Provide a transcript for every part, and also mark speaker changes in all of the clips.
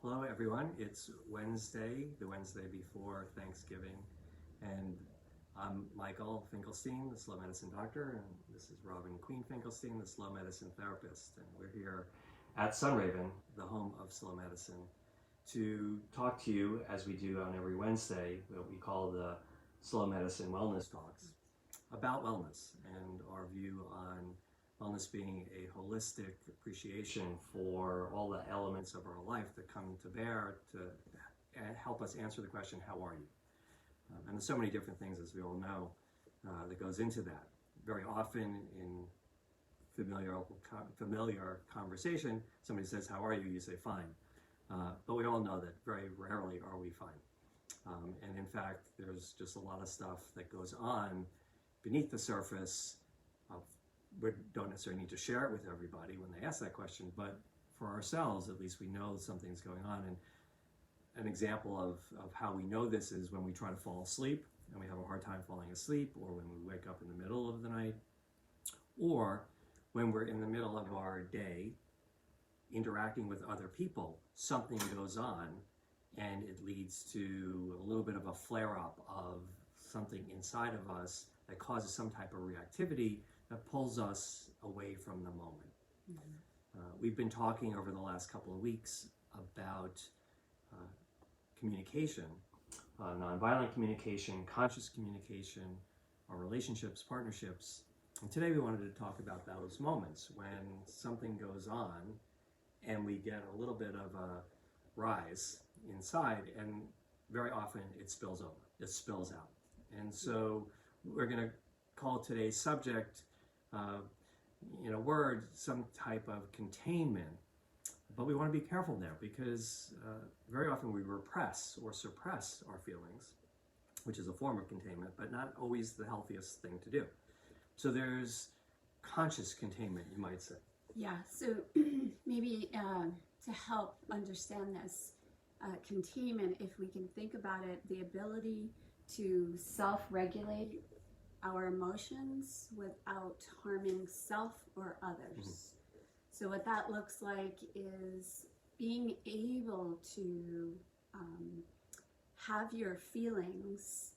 Speaker 1: Hello everyone, it's Wednesday, the Wednesday before Thanksgiving, and I'm Michael Finkelstein, the slow medicine doctor, and this is Robin Queen Finkelstein, the slow medicine therapist, and we're here at Sunraven, the home of slow medicine, to talk to you as we do on every Wednesday, what we call the Slow Medicine Wellness Talks, about wellness and our view on wellness being a holistic appreciation for all the elements of our life that come to bear to help us answer the question, how are you? And there's so many different things, as we all know, that goes into that. Very often in familiar conversation, somebody says, how are you? You say, fine. But we all know that very rarely are we fine. And in fact, there's just a lot of stuff that goes on beneath the surface. We don't necessarily need to share it with everybody when they ask that question, but for ourselves, at least, we know something's going on. And an example of how we know this is when we try to fall asleep and we have a hard time falling asleep, or when we wake up in the middle of the night, or when we're in the middle of our day interacting with other people, something goes on and it leads to a little bit of a flare-up of something inside of us that causes some type of reactivity that pulls us away from the moment. Mm-hmm. We've been talking over the last couple of weeks about communication, nonviolent communication, conscious communication, our relationships, partnerships. And today we wanted to talk about those moments when something goes on and we get a little bit of a rise inside, and very often it spills over, it spills out. And so we're going to call today's subject, in a word, some type of containment. But we want to be careful there because very often we repress or suppress our feelings, which is a form of containment, but not always the healthiest thing to do. So there's conscious containment, you might say.
Speaker 2: Yeah, so maybe to help understand this, containment, if we can think about it, the ability to self-regulate our emotions without harming self or others. Mm-hmm. So what that looks like is being able to have your feelings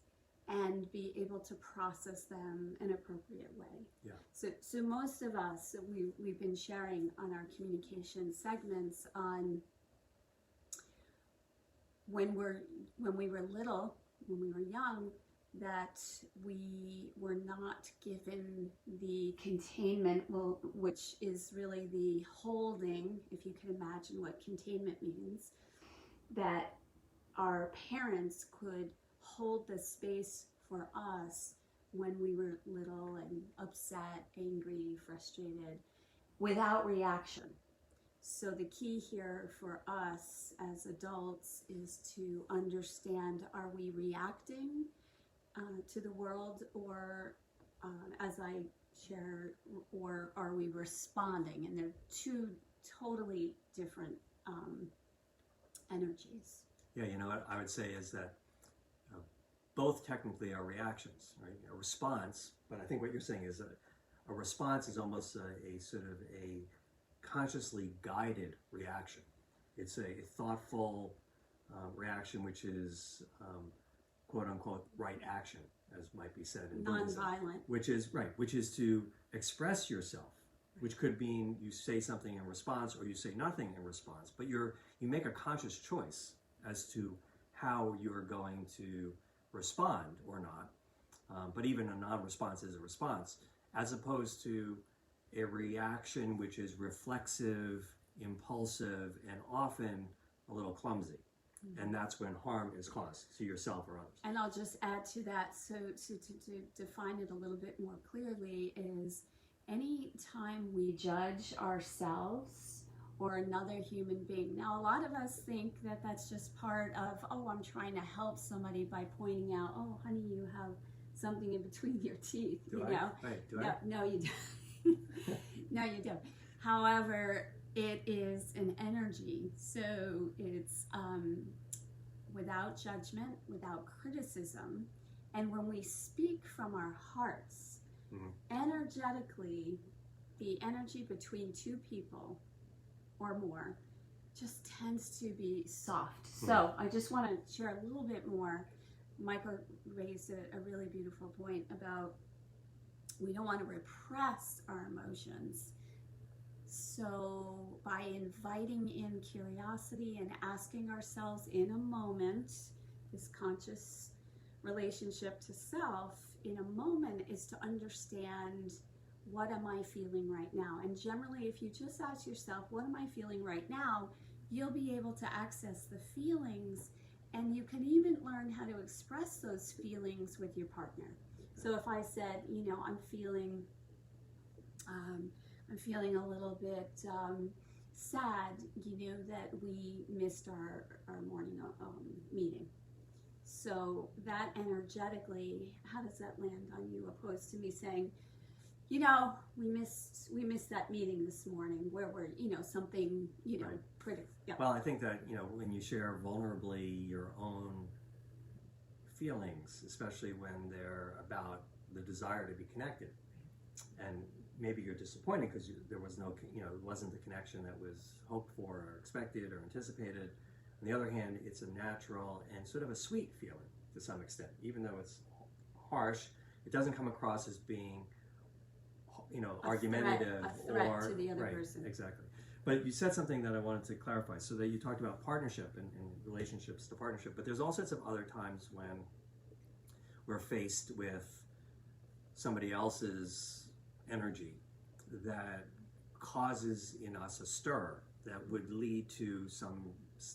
Speaker 2: and be able to process them in an appropriate way.
Speaker 1: Yeah.
Speaker 2: So most of us, we've been sharing on our communication segments on when we were little, when we were young, that we were not given the containment, which is really the holding, if you can imagine what containment means, that our parents could hold the space for us when we were little and upset, angry, frustrated, without reaction. So the key here for us as adults is to understand, are we reacting to the world, or as I share, or are we responding? And they're two totally different energies.
Speaker 1: Yeah, what I would say is that both technically are reactions, right? A response, but I think what you're saying is that a response is almost a sort of a consciously guided reaction. It's a thoughtful reaction, which is quote unquote right action, as might be said in Buddhism.
Speaker 2: Non-violent.
Speaker 1: Which is to express yourself, which could mean you say something in response or you say nothing in response, but you make a conscious choice as to how you're going to respond or not. But even a non-response is a response, as opposed to a reaction which is reflexive, impulsive, and often a little clumsy. Mm-hmm. And that's when harm is caused to yourself or others.
Speaker 2: And I'll just add to that, so to define it a little bit more clearly, is any time we judge ourselves or another human being. Now, a lot of us think that that's just part of, oh, I'm trying to help somebody by pointing out, oh, honey, you have something in between your teeth.
Speaker 1: Do I? Right, do I?
Speaker 2: No, you don't. No, you don't. However, it is an energy, so it's without judgment, without criticism, and when we speak from our hearts, mm-hmm. energetically, the energy between two people or more just tends to be soft. So I just want to share a little bit more. Michael raised a really beautiful point about we don't want to repress our emotions. So by inviting in curiosity and asking ourselves in a moment, this conscious relationship to self in a moment is to understand, what am I feeling right now? And generally, if you just ask yourself, what am I feeling right now? You'll be able to access the feelings, and you can even learn how to express those feelings with your partner. So if I said, I'm feeling a little bit sad, that we missed our morning meeting. So that energetically, how does that land on you, opposed to me saying, we missed that meeting this morning where we're, something,
Speaker 1: Right.
Speaker 2: pretty. Yeah.
Speaker 1: Well, I think that, when you share vulnerably your own feelings, especially when they're about the desire to be connected, and maybe you're disappointed because there was no, it wasn't the connection that was hoped for or expected or anticipated. On the other hand, it's a natural and sort of a sweet feeling to some extent. Even though it's harsh, it doesn't come across as being, argumentative
Speaker 2: a threat to the other
Speaker 1: right,
Speaker 2: person.
Speaker 1: Exactly. But you said something that I wanted to clarify. So that you talked about partnership and relationships to partnership, but there's all sorts of other times when we're faced with somebody else's energy that causes in us a stir that would lead to some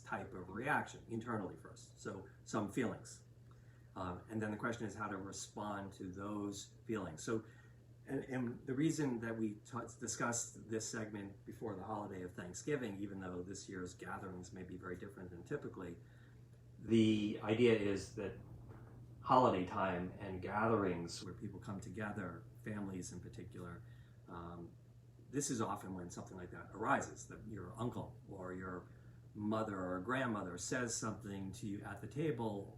Speaker 1: type of reaction internally first. So some feelings. And then the question is how to respond to those feelings. So, and the reason that we discussed this segment before the holiday of Thanksgiving, even though this year's gatherings may be very different than typically, the idea is that holiday time and gatherings where people come together, families in particular, this is often when something like that arises, that your uncle or your mother or grandmother says something to you at the table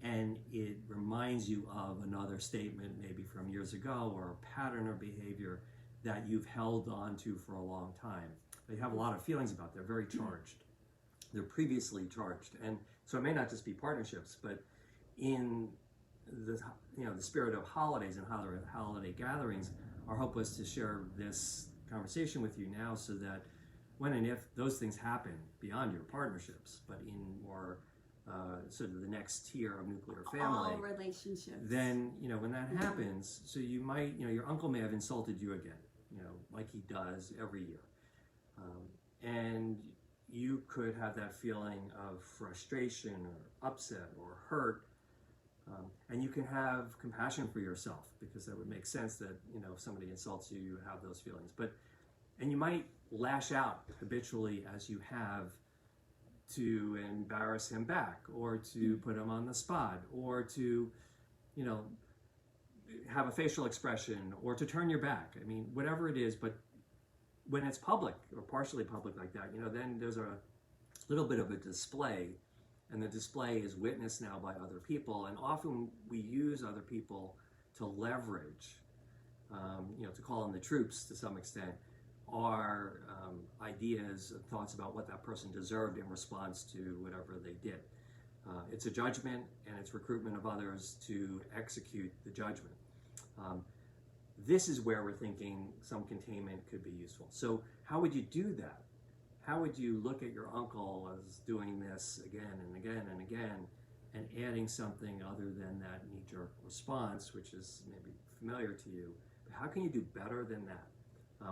Speaker 1: and it reminds you of another statement maybe from years ago or a pattern of behavior that you've held on to for a long time. They have a lot of feelings about it. They're very charged. They're previously charged. And so it may not just be partnerships, but in the spirit of holidays and holiday gatherings, our hope was to share this conversation with you now so that when and if those things happen beyond your partnerships, but in more sort of the next tier of nuclear family,
Speaker 2: all relationships,
Speaker 1: then when that happens, so you might your uncle may have insulted you again, like he does every year, and you could have that feeling of frustration or upset or hurt. And you can have compassion for yourself because that would make sense that, if somebody insults you, you have those feelings. And you might lash out habitually as you have to embarrass him back or to put him on the spot or to, have a facial expression or to turn your back. I mean, whatever it is, but when it's public or partially public like that, then there's a little bit of a display. And the display is witnessed now by other people, and often we use other people to leverage, to call in the troops to some extent, our ideas and thoughts about what that person deserved in response to whatever they did. It's a judgment, and it's recruitment of others to execute the judgment. This is where we're thinking some containment could be useful. So how would you do that? How would you look at your uncle as doing this again and again and again and adding something other than that knee-jerk response, which is maybe familiar to you? But how can you do better than that?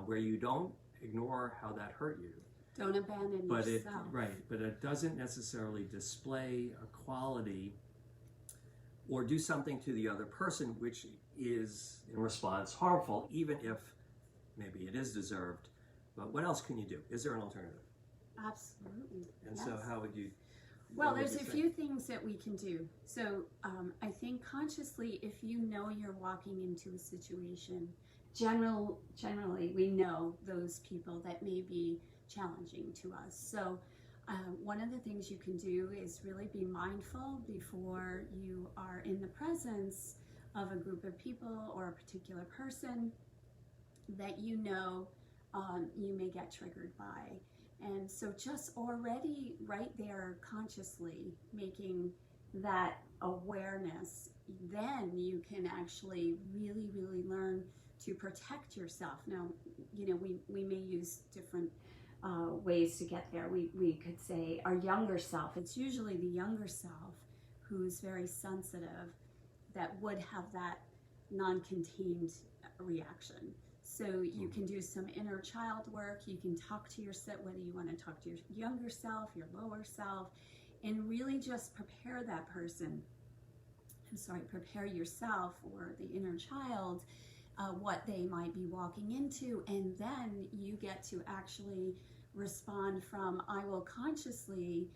Speaker 1: Where you don't ignore how that hurt you.
Speaker 2: Don't abandon yourself.
Speaker 1: But it doesn't necessarily display a quality or do something to the other person which is, in response, harmful, even if maybe it is deserved. But what else can you do? Is there an alternative?
Speaker 2: Absolutely.
Speaker 1: And
Speaker 2: yes.
Speaker 1: so how would you?
Speaker 2: Well, there's a few things that we can do. So I think consciously, if you know you're walking into a situation, generally we know those people that may be challenging to us. So one of the things you can do is really be mindful before you are in the presence of a group of people or a particular person that you may get triggered by, And so just already right there consciously making that awareness, then you can actually really, really learn to protect yourself. Now, we may use different ways to get there. We could say our younger self. It's usually the younger self who's very sensitive that would have that non-contained reaction. So you can do some inner child work. You can talk to yourself, whether you want to talk to your younger self, your lower self, and really just prepare that person. Prepare yourself or the inner child, what they might be walking into, and then you get to actually respond from, I will consciously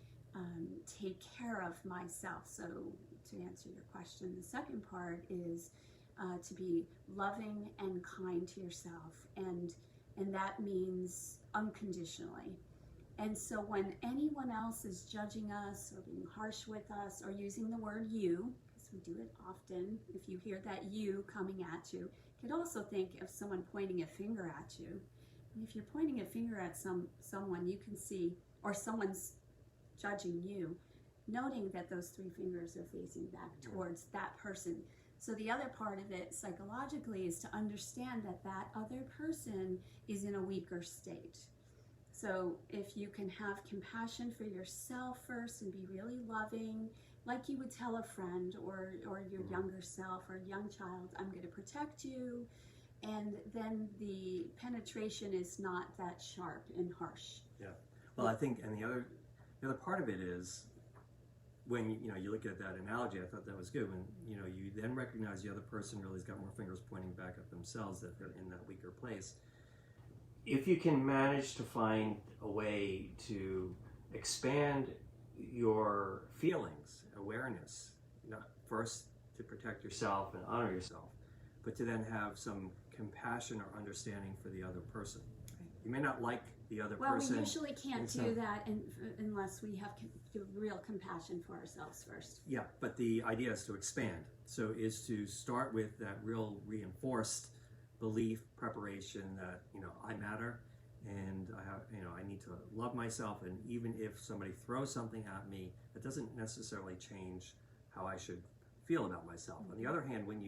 Speaker 2: take care of myself. So to answer your question, the second part is to be loving and kind to yourself, and that means unconditionally. And so when anyone else is judging us or being harsh with us or using the word you, because we do it often, if you hear that you coming at you, you could also think of someone pointing a finger at you. And if you're pointing a finger at someone, you can see, or someone's judging you, noting that those three fingers are facing back towards that person. So the other part of it psychologically is to understand that that other person is in a weaker state. So if you can have compassion for yourself first and be really loving, like you would tell a friend or your younger self or young child, I'm going to protect you. And then the penetration is not that sharp and harsh.
Speaker 1: Yeah. Well, I think, and the other part of it is, when you look at that analogy, I thought that was good. When you then recognize the other person really's got more fingers pointing back at themselves, that they're in that weaker place. If you can manage to find a way to expand your feelings, awareness, not first to protect yourself and honor yourself, but to then have some compassion or understanding for the other person. You may not like the other person.
Speaker 2: Well, we usually can't do that unless we have real compassion for ourselves first.
Speaker 1: Yeah, but the idea is to expand. So is to start with that real reinforced belief, preparation that I matter, and I need to love myself. And even if somebody throws something at me, it doesn't necessarily change how I should feel about myself. On the other hand, when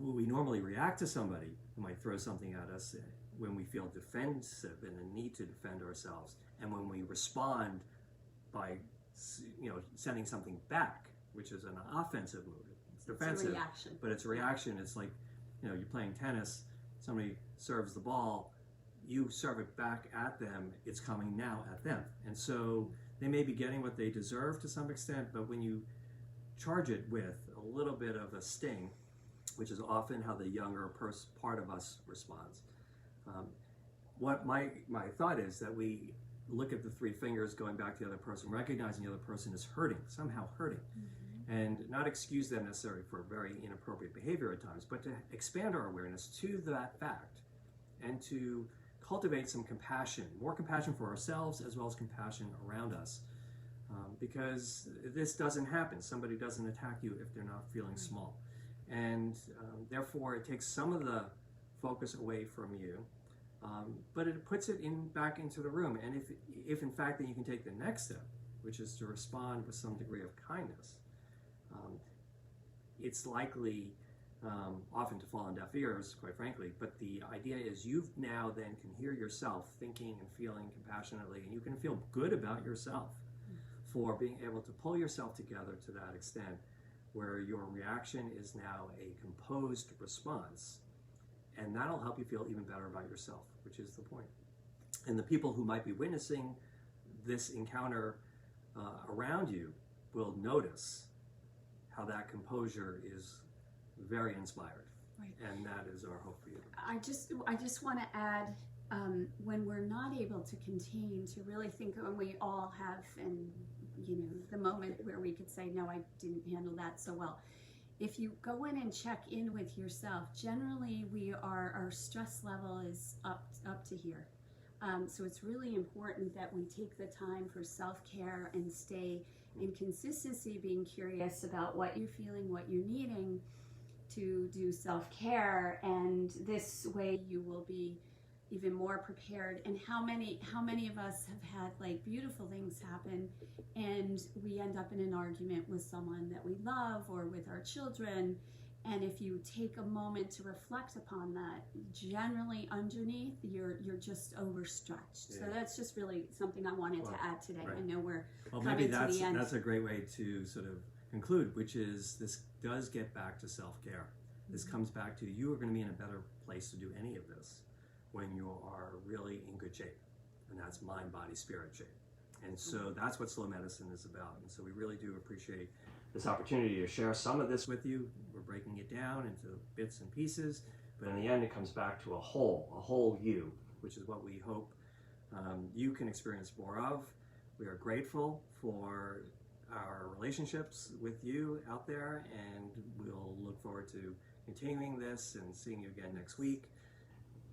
Speaker 1: we normally react to somebody who might throw something at us, when we feel defensive and a need to defend ourselves, and when we respond by sending something back, which is an offensive move. It's defensive,
Speaker 2: it's a reaction.
Speaker 1: But it's a reaction. It's like you're playing tennis, somebody serves the ball, you serve it back at them, it's coming now at them. And so they may be getting what they deserve to some extent, but when you charge it with a little bit of a sting, which is often how the younger part of us responds. What my thought is that we look at the three fingers going back to the other person, recognizing the other person is hurting, somehow hurting, and not excuse them necessarily for very inappropriate behavior at times, but to expand our awareness to that fact and to cultivate some compassion, more compassion for ourselves as well as compassion around us. Because this doesn't happen. Somebody doesn't attack you if they're not feeling small. And therefore it takes some of the focus away from you, but it puts it back into the room. And if in fact then you can take the next step, which is to respond with some degree of kindness, it's likely often to fall on deaf ears, quite frankly, but the idea is you now then can hear yourself thinking and feeling compassionately, and you can feel good about yourself for being able to pull yourself together to that extent where your reaction is now a composed response, and that'll help you feel even better about yourself, which is the point. And the people who might be witnessing this encounter around you will notice how that composure is very inspired.
Speaker 2: Right.
Speaker 1: And that is our hope for you.
Speaker 2: I just want to add, when we're not able to contain, to really think, and we all have, and the moment where we could say, no, I didn't handle that so well. If you go in and check in with yourself, generally our stress level is up to here. So it's really important that we take the time for self-care and stay in consistency, being curious about what you're feeling, what you're needing, to do self-care, and this way you will be even more prepared. And how many of us have had like beautiful things happen and we end up in an argument with someone that we love or with our children, and if you take a moment to reflect upon that, generally underneath you're just overstretched.
Speaker 1: Yeah.
Speaker 2: So that's just really something I wanted to add today.
Speaker 1: Right.
Speaker 2: I know we're
Speaker 1: Well,
Speaker 2: coming
Speaker 1: maybe
Speaker 2: to the end.
Speaker 1: that's a great way to sort of conclude, which is this does get back to self-care. This comes back to you are going to be in a better place to do any of this when you are really in good shape, and that's mind, body, spirit shape. And so that's what slow medicine is about. And so we really do appreciate this opportunity to share some of this with you. We're breaking it down into bits and pieces, but in the end it comes back to a whole you, which is what we hope you can experience more of. We are grateful for our relationships with you out there, and we'll look forward to continuing this and seeing you again next week.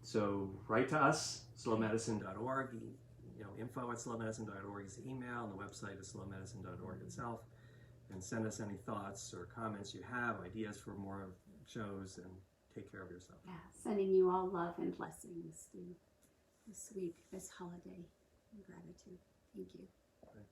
Speaker 1: So write to us, slowmedicine.org. Info@slowmedicine.org is the email, and the website is slowmedicine.org itself. And send us any thoughts or comments you have, ideas for more shows, and take care of yourself.
Speaker 2: Yeah, sending you all love and blessings through this week, this holiday, and gratitude. Thank you.
Speaker 1: Right.